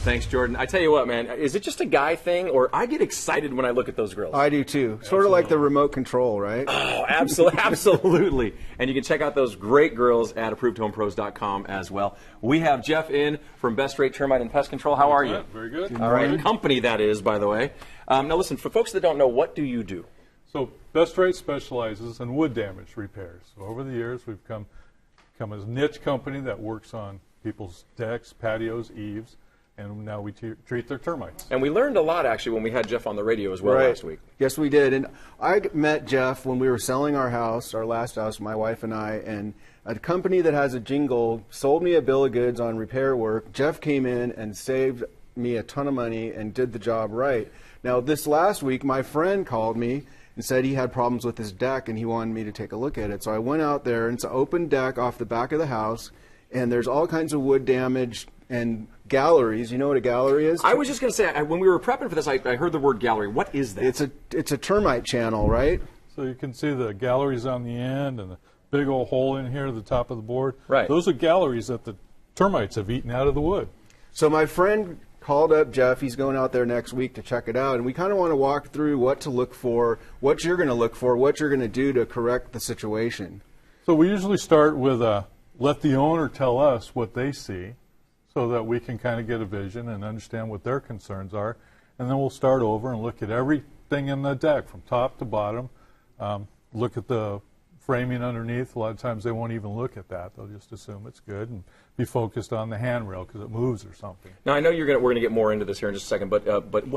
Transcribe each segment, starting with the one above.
Thanks, Jordan. I tell you what, man, is it just a guy thing, or I get excited when I look at those grills? I do too. Sort of like the remote control, right? Oh, absolutely, absolutely. And you can check out those great grills at ApprovedHomePros.com as well. We have Jeff in from Best Rate Termite and Pest Control. How are you? Very good. All right, company that is, by the way. Now listen, for folks that don't know, what do you do? So Best Rate specializes in wood damage repairs. So over the years, we've come as a niche company that works on people's decks, patios, eaves, and now we treat their termites. And we learned a lot, actually, when we had Jeff on the radio as well last week. Yes, we did. And I met Jeff when we were selling our house, our last house, my wife and I, and a company that has a jingle sold me a bill of goods on repair work. Jeff came in and saved me a ton of money and did the job right. Now, this last week, my friend called me and said he had problems with his deck and he wanted me to take a look at it. So I went out there, and it's an open deck off the back of the house, and there's all kinds of wood damage and galleries. You know what a gallery is? I was just going to say, when we were prepping for this, I heard the word gallery. What is that? It's a termite channel, right? So you can see the galleries on the end and the big old hole in here at the top of the board. Right. Those are galleries that the termites have eaten out of the wood. So my friend called up Jeff. He's going out there next week to check it out, and we kind of want to walk through what to look for, what you're going to look for, what you're going to do to correct the situation. So we usually start with let the owner tell us what they see so that we can kind of get a vision and understand what their concerns are. And then we'll start over and look at everything in the deck from top to bottom. Look at the framing underneath. A lot of times they won't even look at that. They'll just assume it's good and be focused on the handrail because it moves or something. Now, I know we're going to get more into this here in just a second, but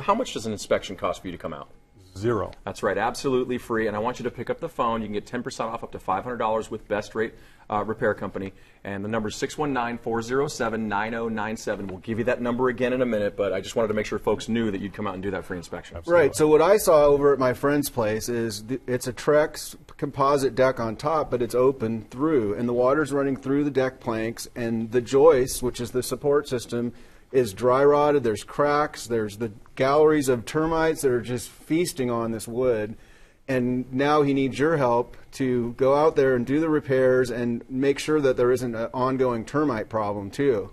how much does an inspection cost for you to come out? Zero. That's right, absolutely free. And I want you to pick up the phone. You can get 10% off up to $500 with Best Rate Repair Company. And the number is 619-407-9097. We'll give you that number again in a minute, but I just wanted to make sure folks knew that you'd come out and do that free inspection. Absolutely. Right. So what I saw over at my friend's place is it's a Trex composite deck on top, but it's open through, and the water's running through the deck planks, and the joist, which is the support system, is dry rotted. There's cracks. There's the galleries of termites that are just feasting on this wood. And now he needs your help to go out there and do the repairs and make sure that there isn't an ongoing termite problem too.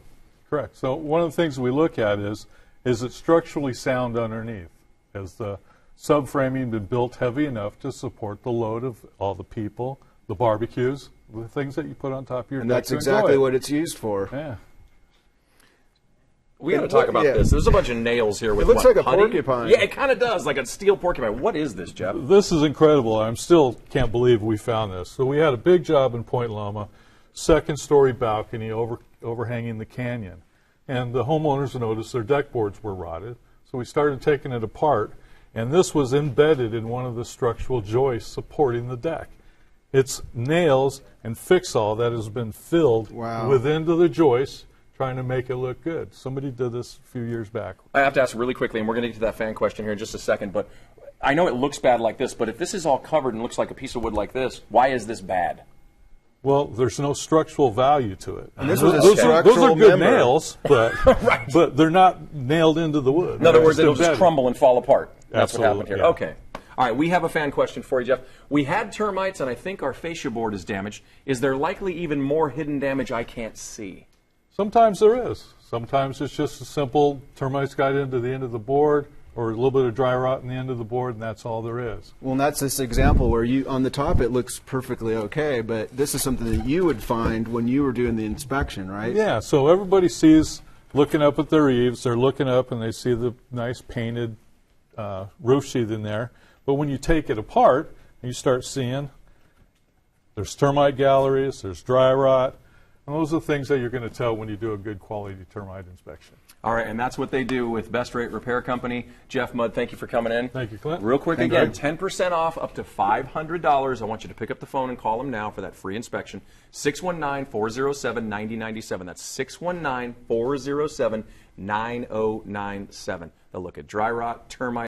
Correct. So one of the things we look at is it structurally sound underneath? Has the subframing been built heavy enough to support the load of all the people, the barbecues, the things that you put on top of your deck? And that's exactly what it's used for. Yeah. We got to talk about this. There's a bunch of nails here with It looks what, like a honey? porcupine. Yeah, it kind of does, like a steel porcupine. What is this, Jeff? This is incredible. I still can't believe we found this. So we had a big job in Point Loma, second-story balcony overhanging the canyon. And the homeowners noticed their deck boards were rotted. So we started taking it apart, and this was embedded in one of the structural joists supporting the deck. It's nails and fix-all that has been filled within the joist, trying to make it look good. Somebody did this a few years back. I have to ask really quickly, and we're going to get to that fan question here in just a second, but I know it looks bad like this, but if this is all covered and looks like a piece of wood like this, why is this bad? Well, there's no structural value to it. And this was those are good member. nails, but but they're not nailed into the wood. In other words, it'll just crumble and fall apart. That's Absolutely, what happened here. yeah. Okay. All right, we have a fan question for you, Jeff. We had termites, and I think our fascia board is damaged. Is there likely even more hidden damage I can't see? Sometimes there is. Sometimes it's just a simple termites got into the end of the board, or a little bit of dry rot in the end of the board, and that's all there is. Well, and that's this example where on the top it looks perfectly okay, but this is something that you would find when you were doing the inspection, right? Yeah, so everybody sees, looking up at their eaves, they're looking up and they see the nice painted roof sheath in there. But when you take it apart, you start seeing there's termite galleries, there's dry rot, and those are the things that you're going to tell when you do a good quality termite inspection. All right, and that's what they do with Best Rate Repair Company. Jeff Mudd, thank you for coming in. Thank you, Clint. Real quick again, 10% off up to $500. I want you to pick up the phone and call them now for that free inspection. 619-407-9097. That's 619-407-9097. They'll look at dry rot, termite.